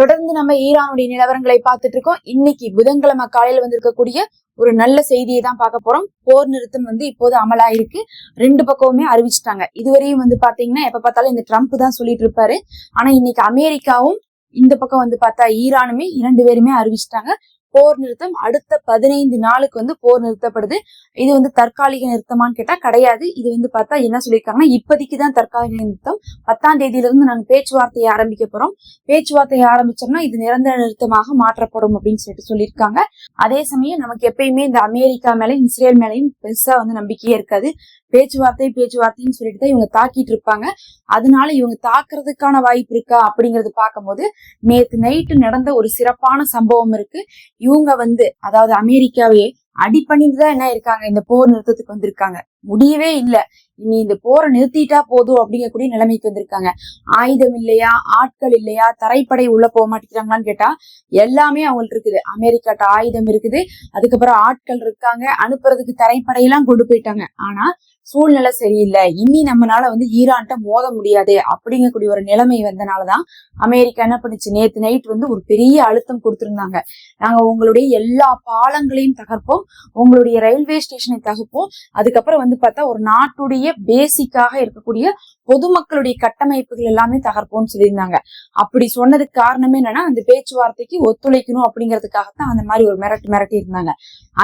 தொடர்ந்து நம்ம ஈரானுடைய நிலவரங்களை பார்த்துட்டு இருக்கோம். இன்னைக்கு புதன்கிழமை காலையில வந்திருக்கக்கூடிய ஒரு நல்ல செய்தியை தான் பார்க்க போறோம். போர் நிறுத்தம் இப்போது அமலாயிருக்கு. ரெண்டு பக்கமுமே அறிவிச்சிட்டாங்க. இதுவரையும் பாத்தீங்கன்னா எப்ப பார்த்தாலும் இந்த ட்ரம்ப் தான் சொல்லிட்டு இருப்பாரு. ஆனா இன்னைக்கு அமெரிக்காவும் இந்த பக்கம் பார்த்தா ஈரானுமே 2 பேருமே அறிவிச்சிட்டாங்க. போர் நிறுத்தம் அடுத்த 15 நாளுக்கு போர் நிறுத்தப்படுது. இது தற்காலிக நிறுத்தமான்னு கேட்டா கிடையாது. இது பார்த்தா என்ன சொல்லியிருக்காங்கன்னா, இப்போதைக்குதான் தற்காலிக நிறுத்தம். 10ஆம் தேதியில இருந்து நாங்க பேச்சுவார்த்தையை ஆரம்பிக்க போறோம். பேச்சுவார்த்தையை ஆரம்பிச்சோம்னா இது நிரந்தர நிறுத்தமாக மாற்றப்படும் அப்படின்னு சொல்லியிருக்காங்க. அதே சமயம் நமக்கு எப்பயுமே இந்த அமெரிக்கா மேலையும் இஸ்ரேல் மேலையும் பெருசா நம்பிக்கையே இருக்காது. பேச்சுவார்த்தைன்னு சொல்லிட்டு தான் இவங்க தாக்கிட்டு இருப்பாங்க. அதனால இவங்க தாக்குறதுக்கான வாய்ப்பு இருக்கா அப்படிங்கறது பார்க்கும்போது நேத்து நைட்டு நடந்த ஒரு சிறப்பான சம்பவம் இருக்கு. இவங்க அதாவது அமெரிக்காவே அடிப்பணிந்துதான் என்ன இருக்காங்க, இந்த போர் நிறுத்தத்துக்கு வந்திருக்காங்க. முடியவே இல்ல, இனி இந்த போரை நிறுத்திட்டா போதும் அப்படிங்கக்கூடிய நிலைமைக்கு வந்திருக்காங்க. ஆயுதம் இல்லையா, ஆட்கள் இல்லையா, தரைப்படை உள்ள போக மாட்டேங்கிறாங்களான்னு கேட்டா எல்லாமே அவங்கள்ட்ட இருக்குது. அமெரிக்காட்ட ஆயுதம் இருக்குது, அதுக்கப்புறம் ஆட்கள் இருக்காங்க, அனுப்புறதுக்கு தரைப்படையெல்லாம் கொண்டு போயிட்டாங்க. ஆனா சூழ்நிலை சரியில்லை, இனி நம்மளால ஈரான்ட்ட மோத முடியாது அப்படிங்கக்கூடிய ஒரு நிலைமை வந்தனாலதான் அமெரிக்கா என்ன பண்ணுச்சு, நேத்து நைட் ஒரு பெரிய அழுத்தம் கொடுத்திருந்தாங்க. நாங்க உங்களுடைய எல்லா பாலங்களையும் தகர்ப்போம், உங்களுடைய ரயில்வே ஸ்டேஷனை தகர்ப்போம், அதுக்கப்புறம் பார்த்தா ஒரு நாட்டுடைய பேசிக்காக இருக்கக்கூடிய பொதுமக்களுடைய கட்டமைப்புகள் எல்லாமே தகர்ப்போம்னு சொல்லியிருந்தாங்க. அப்படி சொன்னதுக்கு காரணமே என்னன்னா, அந்த பேச்சுவார்த்தைக்கு ஒத்துழைக்கணும் அப்படிங்கிறதுக்காகத்தான் அந்த மாதிரி ஒரு மிரட்டி இருந்தாங்க.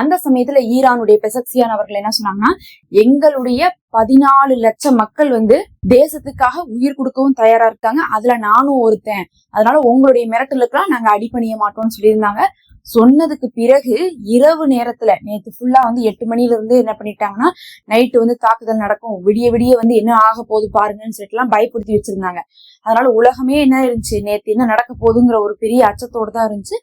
அந்த சமயத்துல ஈரானுடைய பெசக்சியான் அவர்கள் என்ன சொன்னாங்கன்னா, எங்களுடைய 14 லட்சம் மக்கள் தேசத்துக்காக உயிர் கொடுக்கவும் தயாரா இருக்காங்க, அதுல நானும் ஒருத்தன், அதனால உங்களுடைய மிரட்டலுக்கெல்லாம் நாங்க அடிபணிய மாட்டோம்னு சொல்லியிருந்தாங்க. சொன்னதுக்கு பிறகு இரவு நேரத்துல நேத்து ஃபுல்லா 8 மணில இருந்து என்ன பண்ணிட்டாங்கன்னா, நைட்டு தாக்குதல் நடக்கும், விடிய என்ன ஆக போகுது பாருங்கன்னு சொல்லிட்டு எல்லாம் பயப்படுத்தி வச்சிருந்தாங்க. அதனால உலகமே என்ன இருந்துச்சு, நேத்து என்ன நடக்க போகுதுங்கிற ஒரு பெரிய அச்சத்தோடு தான் இருந்துச்சு.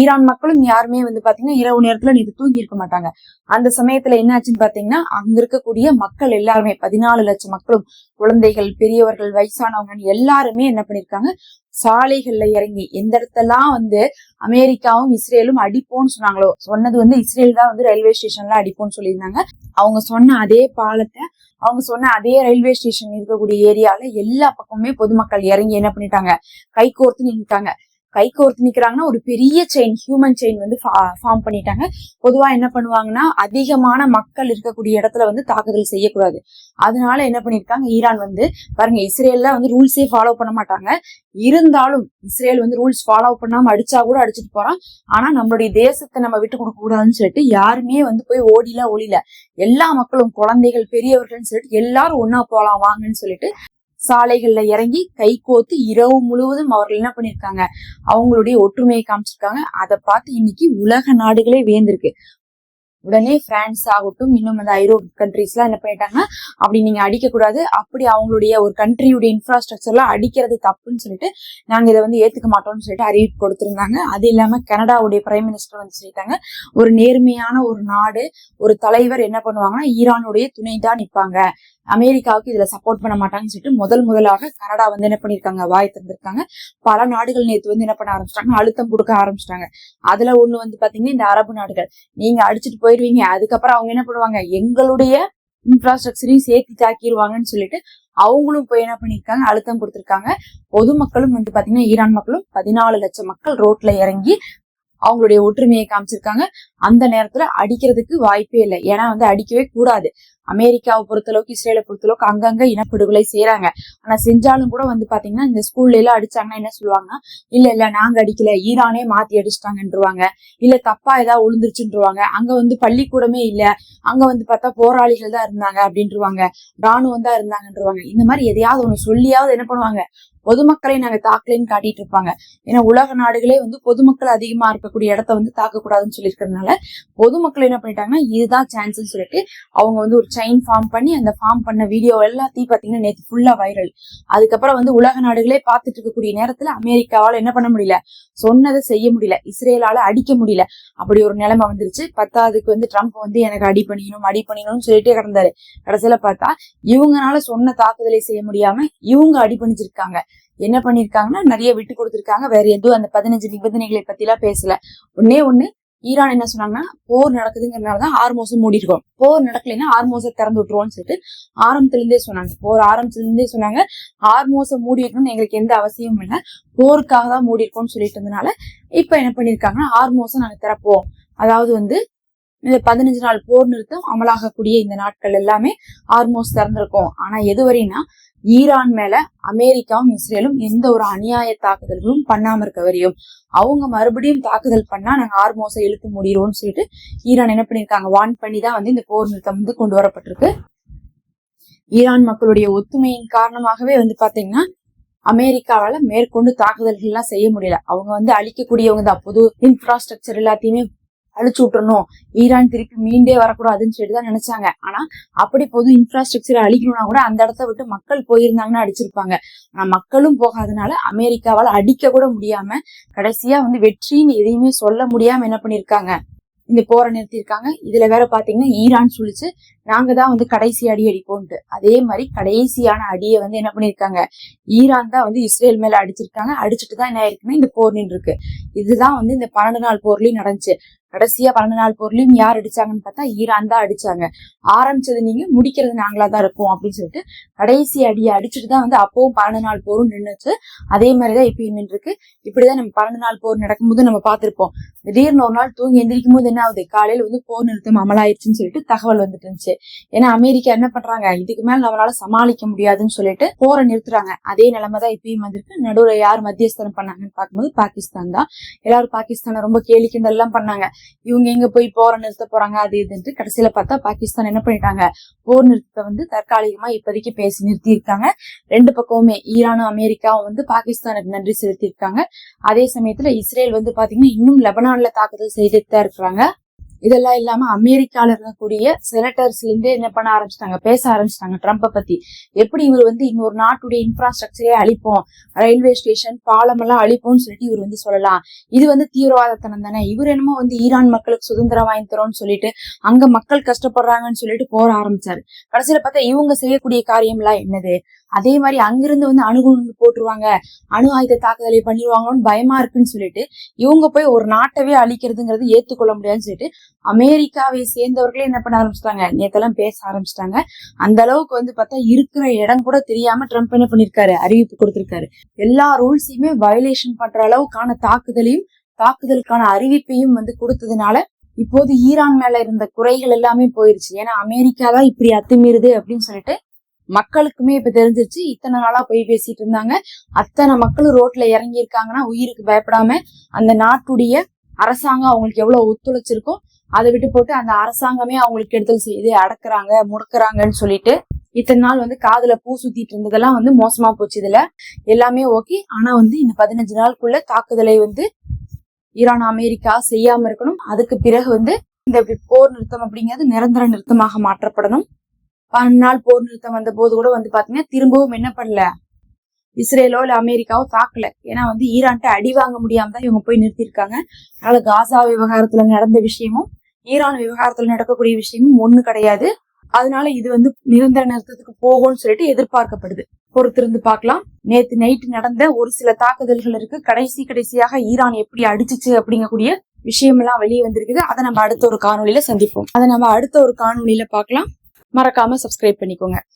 ஈரான் மக்களும் யாருமே பாத்தீங்கன்னா இரவு நேரத்துல நேற்று தூங்கி இருக்க மாட்டாங்க. அந்த சமயத்துல என்ன ஆச்சுன்னு பாத்தீங்கன்னா, அங்க இருக்கக்கூடிய மக்கள் எல்லாருமே 14 லட்சம் மக்களும், குழந்தைகள், பெரியவர்கள், வயசானவங்க எல்லாருமே என்ன பண்ணிருக்காங்க, சாலைகள்ல இறங்கி எந்த இடத்தெல்லாம் அமெரிக்காவும் இஸ்ரேலும் அடிப்போம்னு சொன்னாங்களோ, சொன்னது இஸ்ரேல் தான் ரயில்வே ஸ்டேஷன்ல அடிப்போம்னு சொல்லியிருந்தாங்க. அவங்க சொன்ன அதே பாலத்தை, அவங்க சொன்ன அதே ரயில்வே ஸ்டேஷன் இருக்கக்கூடிய ஏரியால எல்லா பக்கமுமே பொதுமக்கள் இறங்கி என்ன பண்ணிட்டாங்க, கைகோர்த்து நின்னுட்டாங்க. கைகோர்த்து நிக்கிறாங்கன்னா ஒரு பெரிய செயின், ஹியூமன் செயின் ஃபார்ம் பண்ணிட்டாங்க. பொதுவா என்ன பண்ணுவாங்கன்னா, அதிகமான மக்கள் இருக்கக்கூடிய இடத்துல தாக்குதல் செய்யக்கூடாது. அதனால என்ன பண்ணிருக்காங்க, ஈரான் பாருங்க, இஸ்ரேல்ல ரூல்ஸே ஃபாலோ பண்ண மாட்டாங்க. இருந்தாலும் இஸ்ரேல் ரூல்ஸ் ஃபாலோ பண்ணாம அடிச்சா கூட அடிச்சுட்டு போறான். ஆனா நம்மளுடைய தேசத்தை நம்ம விட்டு கொடுக்க கூடாதுன்னு சொல்லிட்டு யாருமே போய் ஒளியில எல்லா மக்களும், குழந்தைகள், பெரியவர்கள்னு சொல்லிட்டு எல்லாரும் ஒன்னா போலாம் வாங்கன்னு சொல்லிட்டு சாலைகள்ல இறங்கி கை கோத்து இரவு முழுவதும் அவர்கள் என்ன பண்ணிருக்காங்க, அவங்களுடைய ஒற்றுமையை காமிச்சிருக்காங்க. அதை பார்த்து இன்னைக்கு உலக நாடுகளே வியந்திருக்கு. உடனே பிரான்ஸ் ஆகட்டும், இன்னும் ஐரோப்பிய கண்ட்ரிஸ் எல்லாம் என்ன பண்ணிட்டாங்கன்னா, அப்படி நீங்க அடிக்க கூடாது, அப்படி அவங்களுடைய ஒரு கண்ட்ரியுடைய இன்ஃப்ராஸ்ட்ரக்சர் எல்லாம் அடிக்கிறது தப்புன்னு சொல்லிட்டு நாங்க இதை ஏத்துக்க மாட்டோம்னு சொல்லிட்டு அறிவிப்பு கொடுத்திருந்தாங்க. அது இல்லாம கனடாவுடைய பிரைம் மினிஸ்டர் சொல்லிட்டாங்க, ஒரு நேர்மையான ஒரு நாடு, ஒரு தலைவர் என்ன பண்ணுவாங்கன்னா ஈரானுடைய துணை தான் நிற்பாங்க, அமெரிக்காவுக்கு இதுல சப்போர்ட் பண்ண மாட்டாங்கன்னு சொல்லிட்டு முதலாக கனடா என்ன பண்ணிருக்காங்க, வாய் திறந்திருக்காங்க. பல நாடுகள் நேத்து என்ன பண்ண ஆரம்பிச்சிட்டாங்க, அழுத்தம் கொடுக்க ஆரம்பிச்சிட்டாங்க. அதுல ஒண்ணு பாத்தீங்கன்னா இந்த அரபு நாடுகள், நீங்க அடிச்சுட்டு போயிருவீங்க, அதுக்கப்புறம் அவங்க என்ன பண்ணுவாங்க, எங்களுடைய இன்ஃப்ராஸ்ட்ரக்சரையும் சேர்த்து தாக்கிடுவாங்கன்னு சொல்லிட்டு அவங்களும் போய் என்ன பண்ணிருக்காங்க, அழுத்தம் கொடுத்திருக்காங்க. பொதுமக்களும் பாத்தீங்கன்னா ஈரான் மக்களும் 14 லட்சம் மக்கள் ரோட்ல இறங்கி அவங்களுடைய ஒற்றுமையை காமிச்சிருக்காங்க. அந்த நேரத்துல அடிக்கிறதுக்கு வாய்ப்பே இல்லை. ஏன்னா அடிக்கவே கூடாது. அமெரிக்காவை பொறுத்தளவுக்கு, இஸ்ரேலை பொறுத்தளவுக்கு அங்கங்க இனப்படுகொலை செய்யறாங்க. ஆனா செஞ்சாலும் கூட பாத்தீங்கன்னா இந்த ஸ்கூல்ல எல்லாம் அடிச்சாங்கன்னா என்ன சொல்லுவாங்கன்னா, இல்ல நாங்க அடிக்கல, ஈரானே மாத்தி அடிச்சிட்டாங்கன்றுவாங்க, இல்ல தப்பா ஏதாவது விழுந்துருச்சுன்றுவாங்க. அங்க பள்ளிக்கூடமே இல்ல, அங்க பார்த்தா போராளிகள் தான் இருந்தாங்க அப்படின்ட்டுருவாங்க, ராணுவம் தான் இருந்தாங்கன்றுவாங்க. இந்த மாதிரி எதையாவது ஒண்ணு சொல்லியாவது என்ன பண்ணுவாங்க, பொதுமக்களை நாங்க தாக்கலன்னு காட்டிட்டு இருப்பாங்க. ஏன்னா உலக நாடுகளே பொதுமக்கள் அதிகமா இருக்கக்கூடிய இடத்த தாக்க கூடாதுன்னு சொல்லியிருக்கிறதுனால பொதுமக்கள் என்ன பண்ணிட்டாங்கன்னா, இதுதான் சான்ஸ்ன்னு சொல்லிட்டு அவங்க ஒரு செயின் ஃபார்ம் பண்ணி, அந்த ஃபார்ம் பண்ண வீடியோ எல்லாத்தையும் பாத்தீங்கன்னா நேற்று ஃபுல்லா வைரல். அதுக்கப்புறம் உலக நாடுகளே பார்த்துட்டு இருக்கக்கூடிய நேரத்துல அமெரிக்காவால என்ன பண்ண முடியல, சொன்னதை செய்ய முடியல, இஸ்ரேலால அடிக்க முடியல. அப்படி ஒரு நிலைமை வந்துருச்சு. 10ஆவதுக்கு ட்ரம்ப் எனக்கு அடி பண்ணிக்கணும்னு சொல்லிட்டே கிடந்தாரு. கடைசியில பார்த்தா இவங்கனால சொன்ன தாக்குதலை செய்ய முடியாம இவங்க அடி பண்ணிச்சிருக்காங்க. என்ன பண்ணிருக்காங்கன்னா, நிறைய விட்டு கொடுத்திருக்காங்க. வேற எதுவும் அந்த 15 நிபந்தனைகளை பத்தி எல்லாம் பேசல. ஒண்ணு ஈரான் என்ன சொன்னாங்கன்னா போர் நடக்குதுங்கிறதுனாலதான் ஹார்மோஸும் மூடி இருக்கோம், போர் நடக்கலைன்னா ஹார்மோஸை திறந்து விட்டுருவோம்னு சொல்லிட்டு ஆரம்பத்துல இருந்தே சொன்னாங்க. போர் ஆரம்பத்துல இருந்தே சொன்னாங்க ஹார்மோஸை மூடி வைக்கணும்னு எங்களுக்கு எந்த அவசியமும் இல்லை, போருக்காக தான் மூடி இருக்கோம்னு சொல்லிட்டு இருந்தனால இப்ப என்ன பண்ணிருக்காங்கன்னா ஹார்மோஸை நாங்க திறப்போம். அதாவது வந்து இந்த 15 நாள் போர் நிறுத்தம் அமலாகக்கூடிய இந்த நாட்கள் எல்லாமே ஹார்மோஸ் திறந்திருக்கும். ஆனா எதுவரைனா ஈரான் மேல அமெரிக்காவும் இஸ்ரேலும் எந்த ஒரு அநியாய தாக்குதல்களும் பண்ணாம இருக்க வரையும், அவங்க மறுபடியும் தாக்குதல் பண்ணா நாங்க ஹார்மோஸை இழுத்து முடிடுவோம்னு சொல்லிட்டு ஈரான் என்ன பண்ணிருக்காங்க, வார்ன் பண்ணி தான் வந்து இந்த போர் நிறுத்தம் வந்து கொண்டு வரப்பட்டிருக்கு. ஈரான் மக்களுடைய ஒத்துமையின் காரணமாகவே வந்து பாத்தீங்கன்னா அமெரிக்காவால மேற்கொண்டு தாக்குதல்கள் எல்லாம் செய்ய முடியல. அவங்க வந்து அழிக்கக்கூடியவங்க தான், பொது இன்ஃப்ராஸ்ட்ரக்சர் எல்லாத்தையுமே அழிச்சு விட்டுறணும், ஈரான் திருப்பி மீண்டே வரக்கூடாதுன்னு சொல்லிட்டு தான் நினைச்சாங்க. ஆனா அப்படி பொது இன்ஃப்ராஸ்ட்ரக்சரை அழிக்கணும்னா கூட அந்த இடத்த விட்டு மக்கள் போயிருந்தாங்கன்னா அடிச்சிருப்பாங்க. ஆனா மக்களும் போகாதனால அமெரிக்காவால் அடிக்க கூட முடியாம கடைசியா வந்து வெற்றின்னு எதையுமே சொல்ல முடியாம என்ன பண்ணிருக்காங்க, இந்த போரை நிறுத்திருக்காங்க. இதுல வேற பாத்தீங்கன்னா ஈரான் சொல்லிச்சு நாங்க தான் வந்து கடைசி அடி அடிப்போம்ட்டு. அதே மாதிரி கடைசியான அடியை வந்து என்ன பண்ணிருக்காங்க, ஈரான் தான் வந்து இஸ்ரேல் மேல அடிச்சிருக்காங்க. அடிச்சுட்டு தான் என்ன ஆயிருக்குன்னா இந்த போர் நின்று இருக்கு. இதுதான் வந்து இந்த 12 நாள் போர்லயும் நடந்துச்சு. கடைசியா 12 நாள் போர்லயும் யார் அடிச்சாங்கன்னு பார்த்தா ஈரான் தான் அடிச்சாங்க. ஆரம்பிச்சது நீங்க, முடிக்கிறது நாங்களா தான் இருக்கும் அப்படின்னு சொல்லிட்டு கடைசி அடியை அடிச்சுட்டு தான் வந்து அப்பவும் 12 நாள் போரும் நின்றுச்சு. அதே மாதிரிதான் இப்பயும் நின்று இருக்கு. இப்படிதான் நம்ம 12 நாள் போர் நடக்கும்போது நம்ம பார்த்திருப்போம். திடீர்னு ஒரு நாள் தூங்கி எந்திரிக்கும் போது என்ன ஆகுது, காலையில வந்து போர் நிறுத்தம் அமலாயிருச்சுன்னு சொல்லிட்டு தகவல் வந்துட்டு இருந்துச்சு. ஏன்னா அமெரிக்கா என்ன பண்றாங்க, இதுக்கு மேல நம்மளால சமாளிக்க முடியாதுன்னு சொல்லிட்டு போரை நிறுத்துறாங்க. அதே நிலைமை தான் இப்பயும் வந்திருக்கு. நடுவுல யார் மத்தியஸ்தனம் பண்ணாங்கன்னு பார்க்கும்போது பாகிஸ்தான் தான். எல்லாரும் பாகிஸ்தானை ரொம்ப கேலி கிண்டல் எல்லாம் பண்ணாங்க, இவங்க எங்க போய் போரை நிறுத்த போறாங்க அது இதுன்ட்டு. கடைசியில பார்த்தா பாகிஸ்தான் என்ன பண்ணிட்டாங்க, போர் நிறுத்தத்தை வந்து தற்காலிகமா இப்போதைக்கு பேசி நிறுத்தி இருக்காங்க. ரெண்டு பக்கமுமே ஈரானும் அமெரிக்காவும் வந்து பாகிஸ்தானுக்கு நன்றி செலுத்தி இருக்காங்க. அதே சமயத்துல இஸ்ரேல் வந்து பாத்தீங்கன்னா இன்னும் லெபனான்ல தாக்குதல் செய்துட்டு தான் இருக்கிறாங்க. இதெல்லாம் இல்லாம அமெரிக்கால இருக்கக்கூடிய செனட்டர்ஸ்ல இருந்தே என்ன பண்ண ஆரம்பிச்சிட்டாங்க, பேச ஆரம்பிச்சிட்டாங்க ட்ரம்ப பத்தி. எப்படி இவர் வந்து இன்னொரு நாட்டுடைய இன்ஃப்ராஸ்ட்ரக்சரே அழிப்போம், ரயில்வே ஸ்டேஷன் பாலம் எல்லாம் அழிப்போம்னு சொல்லிட்டு இவர் வந்து சொல்லலாம், இது வந்து தீவிரவாதத்தனம் தானே, இவர் என்னமோ வந்து ஈரான் மக்களுக்கு சுதந்திரம் வாங்கி தரோம்னு சொல்லிட்டு அங்க மக்கள் கஷ்டப்படுறாங்கன்னு சொல்லிட்டு போற ஆரம்பிச்சாரு. கடைசியில பார்த்தா இவங்க செய்யக்கூடிய காரியம் எல்லாம் என்னது, அதே மாதிரி அங்கிருந்து வந்து அணுகுண்டு போட்டுருவாங்க, அணு ஆயுத தாக்குதலை பண்ணிடுவாங்களோன்னு பயமா இருக்குன்னு சொல்லிட்டு இவங்க போய் ஒரு நாட்டவே அழிக்கிறதுங்கிறது ஏத்துக்கொள்ள முடியாதுன்னு சொல்லிட்டு அமெரிக்காவை சேர்ந்தவர்களே என்ன பண்ண ஆரம்பிச்சிட்டாங்க, நேத்தெல்லாம் பேச ஆரம்பிச்சிட்டாங்க. அந்த அளவுக்கு வந்து பார்த்தா இருக்கிற இடம் கூட தெரியாம ட்ரம்ப் என்ன பண்ணிருக்காரு, அறிவிப்பு கொடுத்திருக்காரு. எல்லா ரூல்ஸையுமே வயலேஷன் பண்ற அளவுக்கான தாக்குதலுக்கான அறிவிப்பையும் வந்து கொடுத்ததுனால இப்போது ஈரான் மேல இருந்த குறைகள் எல்லாமே போயிருச்சு. ஏன்னா அமெரிக்கா தான் இப்படி அத்துமீறுது அப்படின்னு சொல்லிட்டு மக்களுக்குமே இப்ப தெரிஞ்சிருச்சு. இத்தனை நாளா போய் பேசிட்டு இருந்தாங்க, அத்தனை மக்களும் ரோட்ல இறங்கி இருக்காங்கன்னா உயிருக்கு பயப்படாம அந்த நாட்டுடைய அரசாங்கம் அவங்களுக்கு எவ்வளவு ஒத்துழைச்சிருக்கும் அதை விட்டு போட்டு அந்த அரசாங்கமே அவங்களுக்கு கெடுதல் செய்து அடக்குறாங்க முடக்குறாங்கன்னு சொல்லிட்டு இத்தனை நாள் வந்து காதுல பூ சுத்திட்டு இருந்ததெல்லாம் வந்து மோசமா போச்சு. இதுல எல்லாமே ஓகே. ஆனா வந்து இந்த 15 நாளுக்குள்ள தாக்குதலை வந்து ஈரான் அமெரிக்கா செய்யாம இருக்கணும். அதுக்கு பிறகு வந்து இந்த போர் நிறுத்தம் அப்படிங்கிறது நிரந்தர நிறுத்தமாக மாற்றப்படணும். 12 நாள் போர் நிறுத்தம் வந்த போது கூட வந்து பாத்தீங்கன்னா திரும்பவும் என்ன பண்ணல, இஸ்ரேலோ இல்ல அமெரிக்காவோ தாக்கல. ஏன்னா வந்து ஈரான்ட்ட அடி வாங்க முடியாம தான் இவங்க போய் நிறுத்திருக்காங்க. அதனால காசா விவகாரத்துல நடந்த விஷயமும் ஈரான் விவகாரத்துல நடக்கக்கூடிய விஷயமும் ஒண்ணு கிடையாது. அதனால இது வந்து நிரந்தர நிறுத்தத்துக்கு போகும்னு சொல்லிட்டு எதிர்பார்க்கப்படுது. பொறுத்திருந்து பார்க்கலாம். நேத்து நைட்டு நடந்த ஒரு சில தாக்குதல்கள் இருக்கு. கடைசியாக ஈரான் எப்படி அடிச்சுச்சு அப்படிங்கக்கூடிய விஷயம் எல்லாம் வெளியே வந்திருக்குது. அதை நம்ம அடுத்த ஒரு காணொலியில சந்திப்போம். அதை நம்ம அடுத்த ஒரு காணொலியில பார்க்கலாம். மறக்காம சப்ஸ்கிரைப் பண்ணிக்கோங்க.